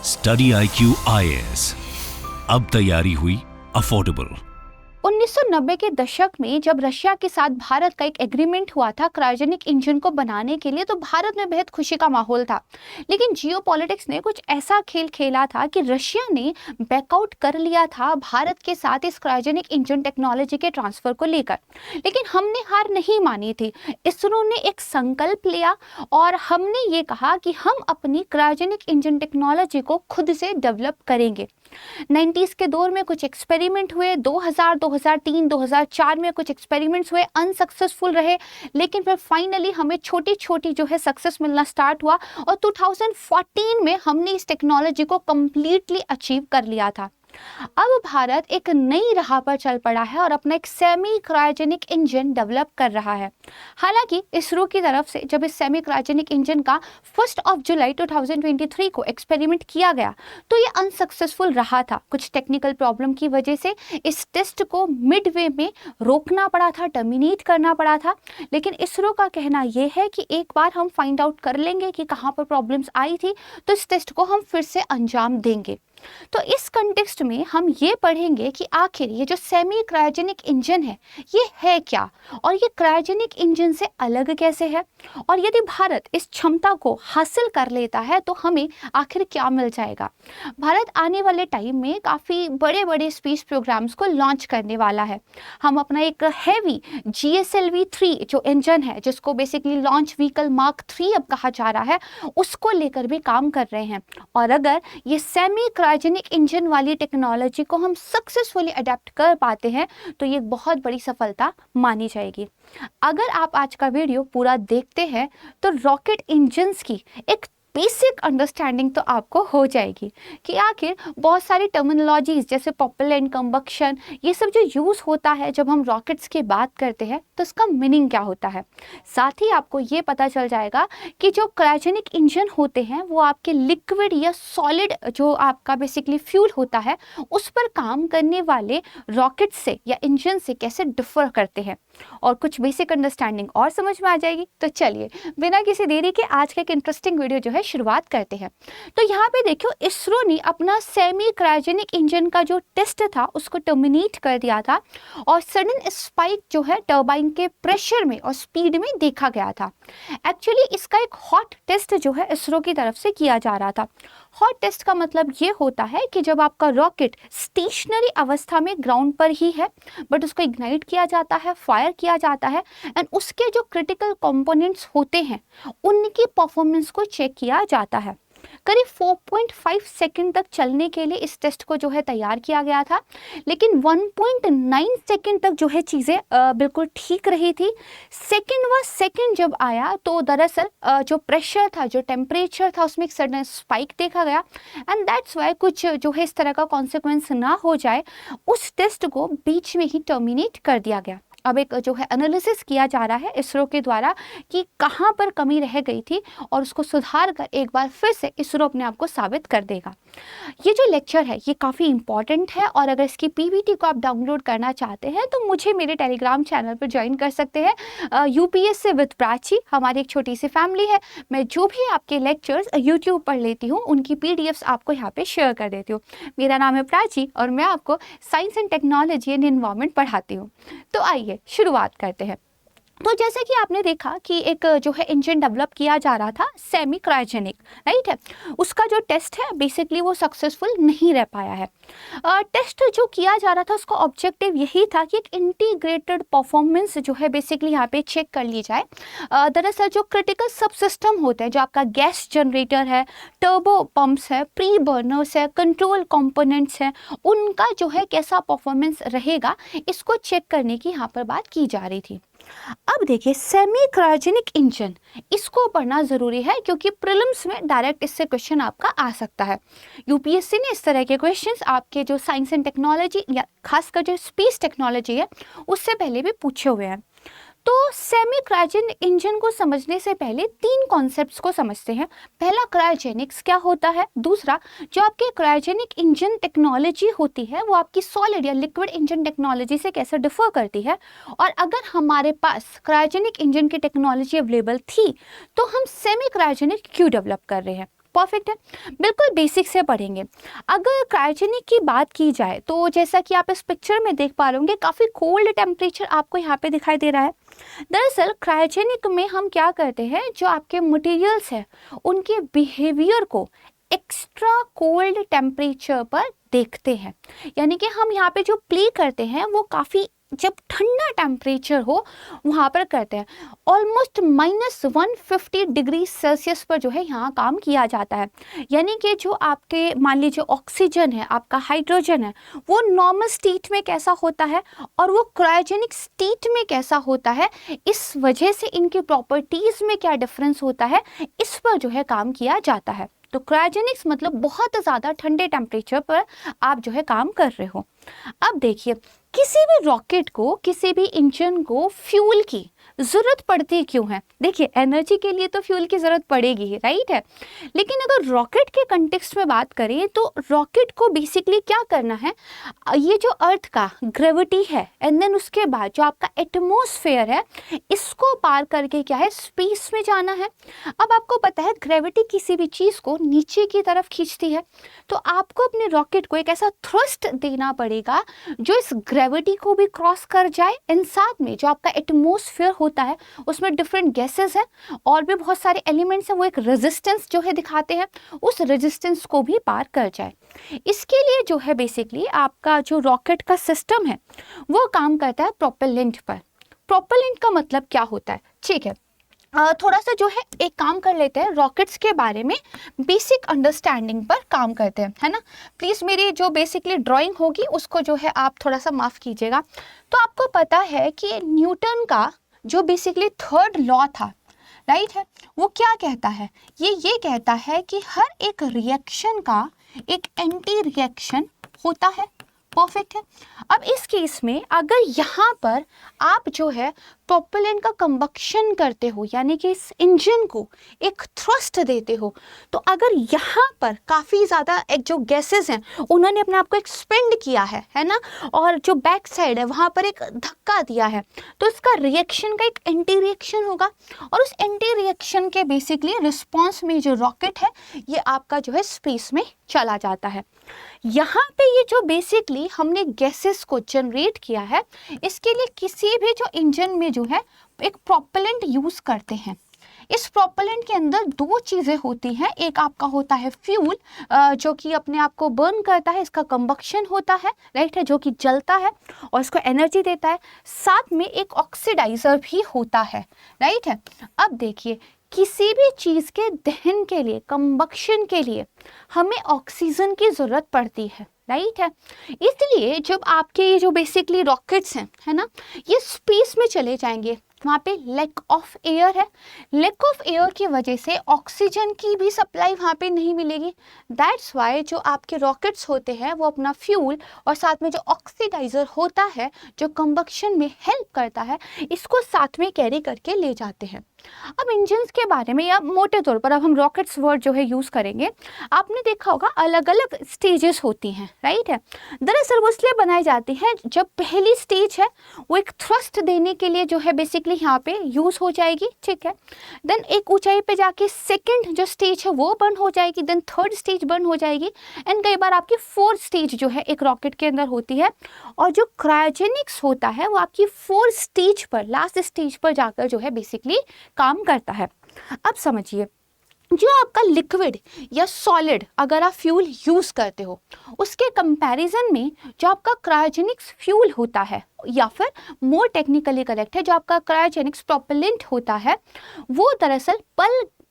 Study IQ IAS, अब तैयारी हुई अफोर्डेबल। 1990 के दशक में जब रशिया के साथ भारत का एक एग्रीमेंट हुआ था क्रायोजेनिक इंजन को बनाने के लिए, तो भारत में बेहद खुशी का माहौल था। लेकिन जियोपॉलिटिक्स ने कुछ ऐसा खेल खेला था कि रशिया ने बैकआउट कर लिया था भारत के साथ इस क्रायोजेनिक इंजन टेक्नोलॉजी के ट्रांसफर को लेकर। लेकिन हमने हार नहीं मानी थी। इसरो ने एक संकल्प लिया और हमने ये कहा कि हम अपनी क्रायोजेनिक इंजन टेक्नोलॉजी को खुद से डेवलप करेंगे। 90s के दौर में कुछ एक्सपेरिमेंट हुए, 2000, 2003, 2004 में कुछ एक्सपेरिमेंट्स हुए, अनसक्सेसफुल रहे। लेकिन फिर फाइनली हमें छोटी छोटी जो है सक्सेस मिलना स्टार्ट हुआ और 2014 में हमने इस टेक्नोलॉजी को कंप्लीटली अचीव कर लिया था। अब भारत एक नई राह पर चल पड़ा है और अपना एक सेमी क्रायोजेनिक इंजन डेवलप कर रहा है। हालांकि इसरो की तरफ से जब इस सेमी क्रायोजेनिक इंजन का 1 जुलाई 2023 को एक्सपेरिमेंट किया गया तो ये अनसक्सेसफुल रहा था। कुछ टेक्निकल प्रॉब्लम की वजह से इस टेस्ट को मिडवे में रोकना पड़ा था, टर्मिनेट करना पड़ा था। लेकिन इसरो का कहना यह है कि एक बार हम फाइंड आउट कर लेंगे कि कहाँ पर प्रॉब्लम्स आई थी तो इस टेस्ट को हम फिर से अंजाम देंगे। तो इस कंटेक्स्ट में हम ये पढ़ेंगे कि आखिर ये जो सेमी क्रायोजेनिक इंजन है ये है क्या, और ये क्रायोजेनिक इंजन से अलग कैसे है, और यदि भारत इस क्षमता को हासिल कर लेता है तो हमें आखिर क्या मिल जाएगा। भारत आने वाले टाइम में काफ़ी बड़े बड़े स्पेस प्रोग्राम्स को लॉन्च करने वाला है। हम अपना एक हैवी GSLV-3 जो इंजन है, जिसको बेसिकली लॉन्च व्हीकल मार्क 3 अब कहा जा रहा है, उसको लेकर भी काम कर रहे हैं। और अगर ये सेमी क्रायोजेनिक इंजन वाली टेक्नोलॉजी को हम सक्सेसफुली अडेप्ट कर पाते हैं तो ये बहुत बड़ी सफलता मानी जाएगी। अगर आप आज का वीडियो पूरा देखते हैं तो रॉकेट इंजन्स की एक बेसिक अंडरस्टैंडिंग तो आपको हो जाएगी कि आखिर बहुत सारी टर्मिनोलॉजीज जैसे प्रोपेलेंट, कंबक्शन, ये सब जो यूज़ होता है जब हम रॉकेट्स की बात करते हैं तो इसका मीनिंग क्या होता है। साथ ही आपको ये पता चल जाएगा कि जो क्रायोजेनिक इंजन होते हैं वो आपके लिक्विड या सॉलिड जो आपका बेसिकली फ्यूल होता है उस पर काम करने वाले रॉकेट से या इंजन से कैसे डिफर करते हैं, और कुछ बेसिक अंडरस्टैंडिंग और समझ में आ जाएगी। तो चलिए बिना किसी देरी के आज का एक इंटरेस्टिंग वीडियो जो है शुरुआत करते हैं। तो यहाँ पे देखियो, इसरो ने अपना सेमी क्रायोजेनिक इंजन का जो टेस्ट था उसको टर्मिनेट कर दिया था और सडन स्पाइक जो है टरबाइन के प्रेशर में और स्पीड में देखा गया था। एक्चुअली इसका एक हॉट टेस्ट जो है इसरो की तरफ से किया जा रहा था। हॉट टेस्ट का मतलब ये होता है कि जब आपका रॉकेट स्टेशनरी अवस्था में ग्राउंड पर ही है बट उसको इग्नाइट किया जाता है, फायर किया जाता है, एंड उसके जो क्रिटिकल कंपोनेंट्स होते हैं उनकी परफॉर्मेंस को चेक किया जाता है। करीब 4.5 सेकंड तक चलने के लिए इस टेस्ट को जो है तैयार किया गया था, लेकिन 1.9 सेकंड तक जो है चीज़ें बिल्कुल ठीक रही थी। सेकंड जब आया तो दरअसल जो प्रेशर था, जो टेम्परेचर था, उसमें एक सडन स्पाइक देखा गया एंड दैट्स वाई कुछ जो है इस तरह का कॉन्सिक्वेंस ना हो जाए उस टेस्ट को बीच में ही टर्मिनेट कर दिया गया। अब एक जो है एनालिसिस किया जा रहा है इसरो के द्वारा कि कहाँ पर कमी रह गई थी और उसको सुधार कर एक बार फिर से इसरो अपने आप को साबित कर देगा। ये जो लेक्चर है ये काफ़ी इंपॉर्टेंट है और अगर इसकी PPT को आप डाउनलोड करना चाहते हैं तो मुझे मेरे टेलीग्राम चैनल पर ज्वाइन कर सकते हैं। UPSC विद प्राची हमारी एक छोटी सी फैमिली है। मैं जो भी आपके लेक्चर्स यूट्यूब पर लेती हूँ उनकी PDFs आपको यहाँ पे शेयर कर देती हूँ। मेरा नाम है प्राची और मैं आपको science and technology and environment पढ़ाती हूँ। तो आइए शुरुआत करते हैं। तो जैसे कि आपने देखा कि एक जो है इंजन डेवलप किया जा रहा था सेमी क्रायोजेनिक, राइट है, उसका जो टेस्ट है बेसिकली वो सक्सेसफुल नहीं रह पाया है। टेस्ट जो किया जा रहा था उसका ऑब्जेक्टिव यही था कि एक इंटीग्रेटेड परफॉर्मेंस जो है बेसिकली यहाँ पे चेक कर ली जाए। दरअसल जो क्रिटिकल सब सिस्टम होते हैं, जो आपका गैस जनरेटर है, टर्बो पंप्स है, प्री बर्नर्स है, कंट्रोल कंपोनेंट्स है, उनका जो है कैसा परफॉर्मेंस रहेगा इसको चेक करने की यहाँ पर बात की जा रही थी। अब देखिए सेमी क्रायोजेनिक इंजन, इसको पढ़ना जरूरी है क्योंकि प्रीलिम्स में डायरेक्ट इससे क्वेश्चन आपका आ सकता है। UPSC ने इस तरह के क्वेश्चंस आपके जो साइंस एंड टेक्नोलॉजी या खासकर जो स्पेस टेक्नोलॉजी है उससे पहले भी पूछे हुए हैं। तो सेमी क्रायोजेनिक इंजन को समझने से पहले 3 कॉन्सेप्ट्स को समझते हैं। पहला, क्रायोजेनिक्स क्या होता है। दूसरा, जो आपके क्रायोजेनिक इंजन टेक्नोलॉजी होती है वो आपकी सॉलिड या लिक्विड इंजन टेक्नोलॉजी से कैसे डिफर करती है, और अगर हमारे पास क्रायोजेनिक इंजन की टेक्नोलॉजी अवेलेबल थी तो हम सेमी क्रायोजेनिक क्यों डेवलप कर रहे हैं। परफेक्ट है, बिल्कुल बेसिक से पढ़ेंगे। अगर क्रायोजेनिक की बात की जाए तो जैसा कि आप इस पिक्चर में देख पा रहे होंगे, काफ़ी कोल्ड टेम्परेचर आपको यहाँ पे दिखाई दे रहा है। दरअसल क्रायोजेनिक में हम क्या करते हैं, जो आपके मटेरियल्स हैं उनके बिहेवियर को एक्स्ट्रा कोल्ड टेम्परेचर पर देखते हैं। यानी कि हम यहाँ पे जो प्ले करते हैं वो काफ़ी जब ठंडा टेम्परेचर हो वहाँ पर करते हैं। ऑलमोस्ट -150 डिग्री सेल्सियस पर जो है यहाँ काम किया जाता है। यानी कि जो आपके मान लीजिए ऑक्सीजन है, आपका हाइड्रोजन है, वो नॉर्मल स्टेट में कैसा होता है और वो क्रायोजेनिक स्टेट में कैसा होता है, इस वजह से इनकी प्रॉपर्टीज़ में क्या डिफरेंस होता है, इस पर जो है काम किया जाता है। तो क्रायोजेनिक्स मतलब बहुत ज़्यादा ठंडे टेम्परेचर पर आप जो है काम कर रहे हो। अब देखिए, किसी भी रॉकेट को, किसी भी इंजन को फ्यूल की ज़रूरत पड़ती क्यों है? देखिए, एनर्जी के लिए तो फ्यूल की ज़रूरत पड़ेगी ही, राइट है। लेकिन अगर रॉकेट के कंटेक्स्ट में बात करें तो रॉकेट को बेसिकली क्या करना है, ये जो अर्थ का ग्रेविटी है एंड देन उसके बाद जो आपका एटमॉस्फेयर है, इसको पार करके क्या है, स्पेस में जाना है। अब आपको पता है ग्रेविटी किसी भी चीज़ को नीचे की तरफ खींचती है, तो आपको अपने रॉकेट को एक ऐसा थ्रस्ट देना पड़ेगा जो इस ग्रेविटी को भी क्रॉस कर जाए एंड साथ में जो आपका एटमॉस्फेयर होता है उसमें डिफरेंट गैसेस हैं और भी बहुत सारे एलिमेंट्स हैं, वो एक रेजिस्टेंस जो है दिखाते हैं, उस रेजिस्टेंस को भी पार कर जाए। इसके लिए जो है बेसिकली आपका जो रॉकेट का सिस्टम है वो काम करता है प्रोपेलेंट पर। प्रोपेलेंट का मतलब क्या होता है, ठीक है, थोड़ा सा जो है एक काम कर लेते हैं, रॉकेट्स के बारे में बेसिक अंडरस्टैंडिंग पर काम करते हैं, है ना। प्लीज़ मेरी जो बेसिकली ड्राइंग होगी उसको जो है आप थोड़ा सा माफ़ कीजिएगा। तो आपको पता है कि न्यूटन का जो बेसिकली थर्ड लॉ था, राइट है, वो क्या कहता है, ये कहता है कि हर एक रिएक्शन का एक एंटी रिएक्शन होता है। परफेक्ट है। अब इस केस में अगर यहाँ पर आप जो है प्रोपेलेंट का कंबक्शन करते हो, यानी कि इस इंजन को एक थ्रस्ट देते हो, तो अगर यहाँ पर काफ़ी ज़्यादा एक जो गैसेस हैं उन्होंने अपने आप को एक्सपेंड किया है ना, और जो बैक साइड है वहाँ पर एक धक्का दिया है, तो इसका रिएक्शन का एक एंटी रिएक्शन होगा और उस एंटी रिएक्शन के बेसिकली रिस्पॉन्स में जो रॉकेट है ये आपका जो है स्पेस में चला जाता है। यहाँ पे ये जो बेसिकली हमने गैसेस को जनरेट किया है, इसके लिए किसी भी जो इंजन में जो है एक प्रोपेलेंट यूज करते हैं। इस प्रोपेलेंट के अंदर दो चीज़ें होती हैं, एक आपका होता है फ्यूल जो कि अपने आप को बर्न करता है, इसका कंबक्शन होता है, राइट है, जो कि जलता है और इसको एनर्जी देता है, साथ में एक ऑक्सीडाइजर भी होता है, राइट है। अब देखिए, किसी भी चीज़ के दहन के लिए, कंबक्शन के लिए हमें ऑक्सीजन की ज़रूरत पड़ती है, राइट है। इसलिए जब आपके ये जो बेसिकली रॉकेट्स हैं, है ना, ये स्पेस में चले जाएंगे, वहाँ पे लैक ऑफ एयर है, लैक ऑफ एयर की वजह से ऑक्सीजन की भी सप्लाई वहाँ पे नहीं मिलेगी। दैट्स वाई जो आपके रॉकेट्स होते हैं वो अपना फ्यूल और साथ में जो ऑक्सीडाइजर होता है जो कंबक्शन में हेल्प करता है, इसको साथ में कैरी करके ले जाते हैं। अब इंजन्स के बारे में या मोटे तौर पर अब हम रॉकेट्स वर्ड जो है यूज़ करेंगे, आपने देखा होगा अलग अलग स्टेजेस होती हैं, राइट है। दरअसल वो इसलिए बनाई जाती है, जब पहली स्टेज है वो एक थ्रस्ट देने के लिए जो है बेसिकली यहाँ पे यूज़ हो जाएगी, ठीक है। देन एक ऊंचाई पे जाके सेकंड जो स्टेज है वो बर्न हो जाएगी, देन थर्ड स्टेज बर्न हो जाएगी एंड कई बार आपकी फोर्थ स्टेज जो है एक रॉकेट के अंदर होती है। और जो क्रायोजेनिक्स होता है वो आपकी फोर्थ स्टेज पर, लास्ट स्टेज पर जाकर जो है बेसिकली काम करता है। अब समझिए, जो आपका लिक्विड या सॉलिड अगर आप फ्यूल यूज़ करते हो, उसके कंपैरिजन में जो आपका क्रायोजेनिक्स फ्यूल होता है, या फिर मोर टेक्निकली करेक्ट है, जो आपका क्रायोजेनिक्स प्रोपेलेंट होता है, वो दरअसल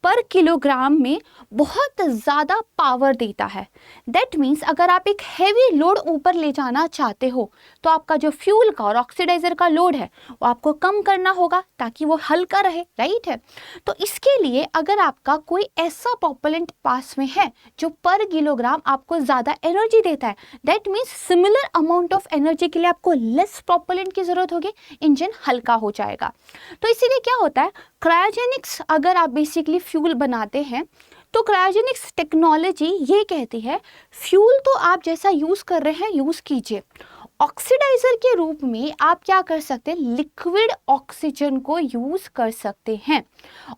पर किलोग्राम में बहुत ज़्यादा पावर देता है। दैट मीन्स अगर आप एक हैवी लोड ऊपर ले जाना चाहते हो तो आपका जो फ्यूल का और ऑक्सीडाइजर का लोड है वो आपको कम करना होगा ताकि वो हल्का रहे, राइट है। तो इसके लिए अगर आपका कोई ऐसा प्रोपेलेंट पास में है जो पर किलोग्राम आपको ज़्यादा एनर्जी देता है, that means similar amount of energy के लिए आपको लेस प्रोपेलेंट की ज़रूरत होगी, इंजन हल्का हो जाएगा। तो इसीलिए क्या होता है, क्रायोजेनिक्स अगर आप बेसिकली फ्यूल बनाते हैं तो क्रायोजेनिक्स टेक्नोलॉजी ये कहती है फ्यूल तो आप जैसा यूज़ कर रहे हैं यूज़ कीजिए, ऑक्सीडाइजर के रूप में आप क्या कर सकते हैं, लिक्विड ऑक्सीजन को यूज कर सकते हैं।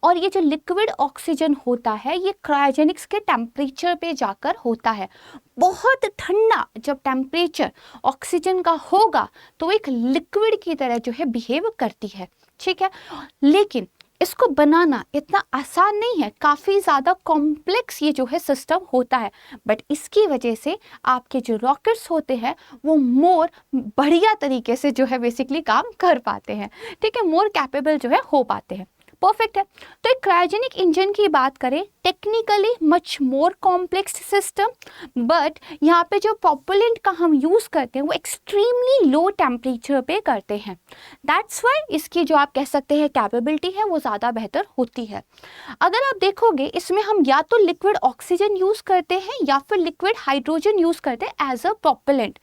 और ये जो लिक्विड ऑक्सीजन होता है ये क्रायोजेनिक्स के टेम्परेचर पे जाकर होता है। बहुत ठंडा जब टेम्परेचर ऑक्सीजन का होगा तो एक लिक्विड की तरह जो है बिहेव करती है, ठीक है। लेकिन इसको बनाना इतना आसान नहीं है, काफ़ी ज़्यादा कॉम्प्लेक्स ये जो है सिस्टम होता है। बट इसकी वजह से आपके जो रॉकेट्स होते हैं वो मोर बढ़िया तरीके से जो है बेसिकली काम कर पाते हैं, ठीक है, मोर कैपेबल जो है हो पाते हैं। परफेक्ट है। तो एक क्रायोजेनिक इंजन की बात करें, technically much more complex system, but यहाँ पे जो प्रोपेलेंट का हम यूज़ करते हैं वो एक्सट्रीमली लो टेम्परेचर पे करते हैं। दैट्स वाई इसकी जो आप कह सकते हैं कैपेबिलिटी है वो ज़्यादा बेहतर होती है। अगर आप देखोगे इसमें हम या तो लिक्विड ऑक्सीजन यूज़ करते हैं या फिर लिक्विड हाइड्रोजन यूज़ करते हैं एज अ प्रोपेलेंट।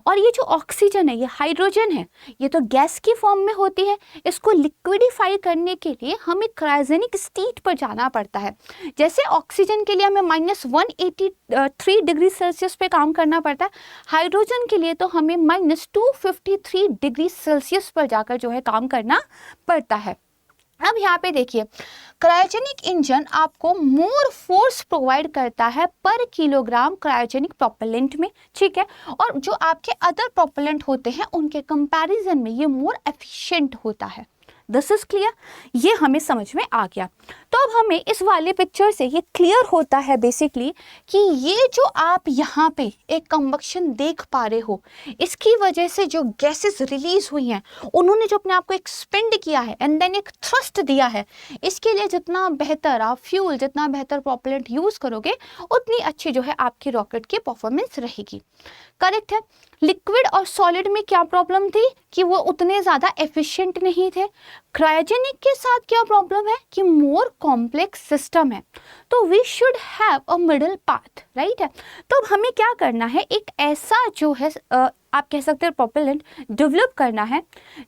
और ये जो ऑक्सीजन है, ये हाइड्रोजन है, ये तो गैस की फॉर्म में होती है। इसको लिक्विडिफाई करने के लिए हमें क्रायोजेनिक स्टेट पर जाना पड़ता है। जैसे ऑक्सीजन के लिए हमें -183 डिग्री सेल्सियस पे काम करना पड़ता है, हाइड्रोजन के लिए तो हमें -253 डिग्री सेल्सियस पर जाकर जो है काम करना पड़ता है। अब यहाँ पे देखिए, क्रायोजेनिक इंजन आपको मोर फोर्स प्रोवाइड करता है पर किलोग्राम क्रायोजेनिक प्रोपेलेंट में, ठीक है। और जो आपके अदर प्रोपेलेंट होते हैं उनके कंपैरिजन में ये मोर एफिशिएंट होता है। दिस इज क्लियर, ये हमें समझ में आ गया। तो अब हमें इस वाले पिक्चर से ये क्लियर होता है बेसिकली कि ये जो आप यहाँ पे एक कंबक्शन देख पा रहे हो, इसकी वजह से जो गैसेस रिलीज हुई हैं उन्होंने जो अपने आप को एक्सपेंड किया है एंड देन एक थ्रस्ट दिया है। इसके लिए जितना बेहतर आप फ्यूल, जितना बेहतर प्रोपेलेंट यूज करोगे उतनी अच्छी जो है आपकी रॉकेट की परफॉर्मेंस रहेगी। करेक्ट है। लिक्विड और सॉलिड में क्या प्रॉब्लम थी कि वो उतने ज़्यादा एफिशिएंट नहीं थे। क्रायोजेनिक के साथ क्या प्रॉब्लम है कि मोर कॉम्प्लेक्स सिस्टम है। तो we should have a middle path, right है। तो अब हमें क्या करना है, एक ऐसा जो है आप कह सकते हैं प्रोपेलेंट डेवलप करना है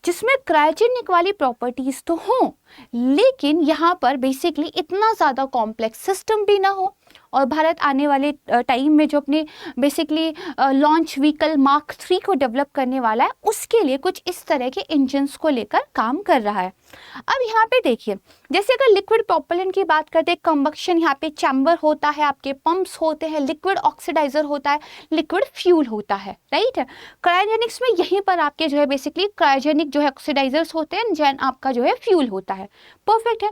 जिसमें क्रायोजेनिक वाली प्रॉपर्टीज तो हों, लेकिन यहाँ पर बेसिकली इतना ज़्यादा कॉम्प्लेक्स सिस्टम भी ना हो। और भारत आने वाले टाइम में जो अपने बेसिकली लॉन्च व्हीकल मार्क 3 को डेवलप करने वाला है, उसके लिए कुछ इस तरह के इंजन्स को लेकर काम कर रहा है। अब यहाँ पे देखिए, जैसे अगर लिक्विड प्रोपेलेंट की बात करते हैं, कंबक्शन यहाँ पे चैम्बर होता है, आपके पंप्स होते हैं, लिक्विड ऑक्सीडाइजर होता है, लिक्विड फ्यूल होता है, राइट है। क्रायोजेनिक्स में यहीं पर आपके जो है बेसिकली क्रायोजेनिक जो है ऑक्सीडाइजर्स होते हैं, जैन आपका जो है फ्यूल होता है। परफेक्ट है।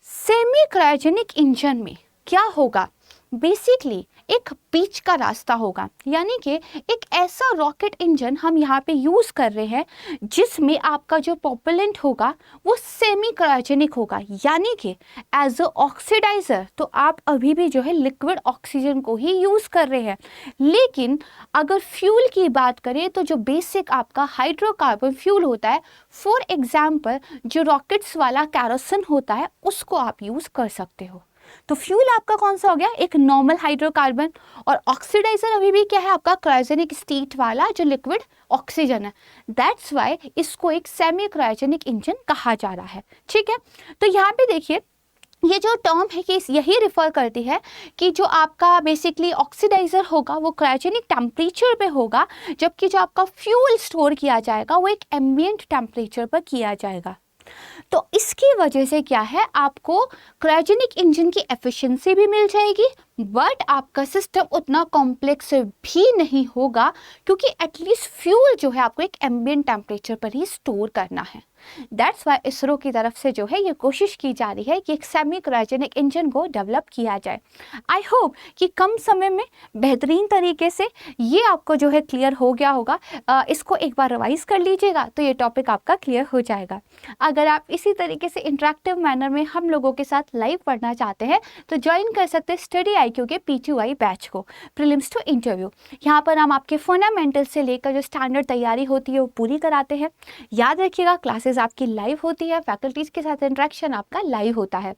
सेमी क्रायोजेनिक इंजन में क्या होगा, बेसिकली एक बीच का रास्ता होगा, यानी कि एक ऐसा रॉकेट इंजन हम यहाँ पे यूज़ कर रहे हैं जिसमें आपका जो प्रोपेलेंट होगा वो सेमी क्रायोजेनिक होगा, यानी कि एज अ ऑक्सीडाइजर तो आप अभी भी जो है लिक्विड ऑक्सीजन को ही यूज़ कर रहे हैं। लेकिन अगर फ्यूल की बात करें तो जो बेसिक आपका हाइड्रोकार्बन फ्यूल होता है, फॉर एग्जाम्पल जो रॉकेट्स वाला कैरोसिन होता है, उसको आप यूज़ कर सकते हो। तो फ्यूल आपका कौन सा हो गया, एक नॉर्मल हाइड्रोकार्बन, और ऑक्सीडाइजर अभी भी क्या है आपका क्रायोजेनिक स्टेट वाला जो लिक्विड ऑक्सीजन है। दैट्स वाई इसको एक सेमी क्रायोजेनिक इंजन कहा जा रहा है, ठीक है। तो यहाँ पे देखिए, ये जो टर्म है कि यही रिफर करती है कि जो आपका बेसिकली ऑक्सीडाइजर होगा वो क्रायोजेनिक टेम्परेचर पे होगा, जबकि जो आपका फ्यूल स्टोर किया जाएगा वो एक एम्बिएंट टेम्परेचर पर किया जाएगा। तो इसकी वजह से क्या है, आपको क्रायोजेनिक इंजन की एफिशिएंसी भी मिल जाएगी, बट आपका सिस्टम उतना कॉम्प्लेक्स भी नहीं होगा, क्योंकि एटलीस्ट फ्यूल जो है आपको एक एम्बिएंट टेम्परेचर पर ही स्टोर करना है। दैट्स वाई इसरो की तरफ से जो है ये कोशिश की जा रही है कि एक सेमी क्रायोजेनिक इंजन को डेवलप किया जाए। आई होप कि कम समय में बेहतरीन तरीके से ये आपको जो है क्लियर हो गया होगा। इसको एक बार रिवाइज कर लीजिएगा तो ये टॉपिक आपका क्लियर हो जाएगा। अगर आप इसी तरीके से इंटरेक्टिव मैनर में हम लोगों के साथ लाइव पढ़ना चाहते हैं तो ज्वाइन कर सकते हैं स्टडी IQ के P2I बैच को, प्रीलिम्स टू इंटरव्यू। यहाँ पर हम आपके फंडामेंटल से लेकर जो स्टैंडर्ड तैयारी होती है वो पूरी कराते हैं। याद रखिएगा, क्लासेस आपकी लाइव होती है, फैकल्टीज के साथ इंटरेक्शन आपका लाइव होता है।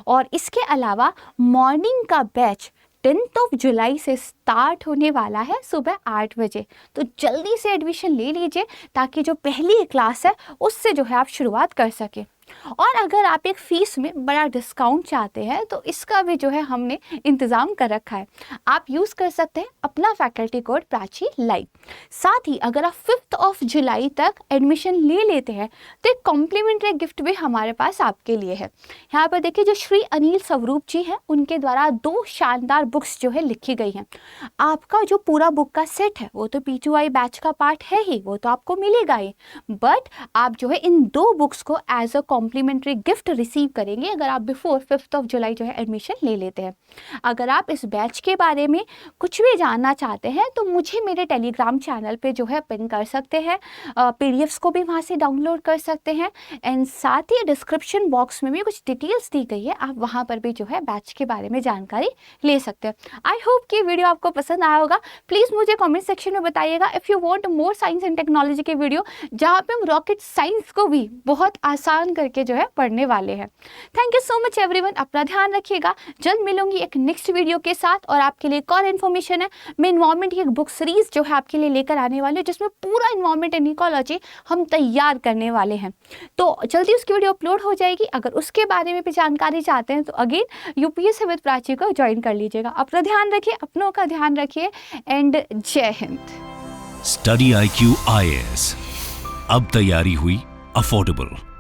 और इसके अलावा मॉर्निंग का बैच 10 जुलाई से स्टार्ट होने वाला है सुबह 8 बजे। तो जल्दी से एडमिशन ले लीजिए ताकि जो पहली क्लास है उससे जो है आप शुरुआत कर सकें। और अगर आप एक फ़ीस में बड़ा डिस्काउंट चाहते हैं तो इसका भी जो है हमने इंतज़ाम कर रखा है। आप यूज़ कर सकते हैं अपना फैकल्टी कोड प्राची लाइव। साथ ही अगर आप 5 जुलाई तक एडमिशन ले लेते हैं तो एक कॉम्प्लीमेंट्री गिफ्ट भी हमारे पास आपके लिए है। यहाँ पर देखिए, जो श्री अनिल स्वरूप जी हैं उनके द्वारा 2 शानदार बुक्स जो है लिखी गई हैं। आपका जो पूरा बुक का सेट है वो तो P2I बैच का पार्ट है ही, वो तो आपको मिलेगा ही, बट आप जो है इन 2 बुक्स को as a complimentary gift receive करेंगे अगर आप बिफोर 5 जुलाई जो है एडमिशन ले लेते हैं। अगर आप इस बैच के बारे में कुछ भी जानना चाहते हैं तो मुझे मेरे टेलीग्राम चैनल पे जो है पिन कर सकते हैं, PDFs को भी वहाँ से डाउनलोड कर सकते हैं, एंड साथ ही डिस्क्रिप्शन बॉक्स में भी कुछ डिटेल्स दी गई है, आप वहाँ पर भी जो है बैच के बारे में जानकारी ले सकते हैं। आई होप कि वीडियो आपको पसंद आया होगा। प्लीज़ मुझे कमेंट सेक्शन में बताइएगा if you want more science and technology के वीडियो जहाँ पे हम रॉकेट साइंस को भी बहुत आसान करके जो है पढ़ने वाले हैं। Thank you so much everyone, अपना ध्यान रखिएगा। जल्द मिलूंगी एक नेक्स्ट वीडियो के साथ, और आपके लिए एक और इन्फॉर्मेशन है, मैं इन्वायरमेंट की एक बुक सीरीज जो है आपके लिए लेकर आने वाली हूँ जिसमें पूरा इन्वायरमेंट एंड इकोलॉजी हम तैयार करने वाले हैं। तो जल्दी उसकी वीडियो अपलोड हो जाएगी। अगर उसके बारे में भी जानकारी चाहते हैं तो अगेन UPSC विद प्राची को ज्वाइन कर लीजिएगा। अपना ध्यान रखिए, अपनों का ध्यान रखिए, एंड जय हिंद। स्टडी IQ IAS, अब तैयारी हुई अफोर्डेबल।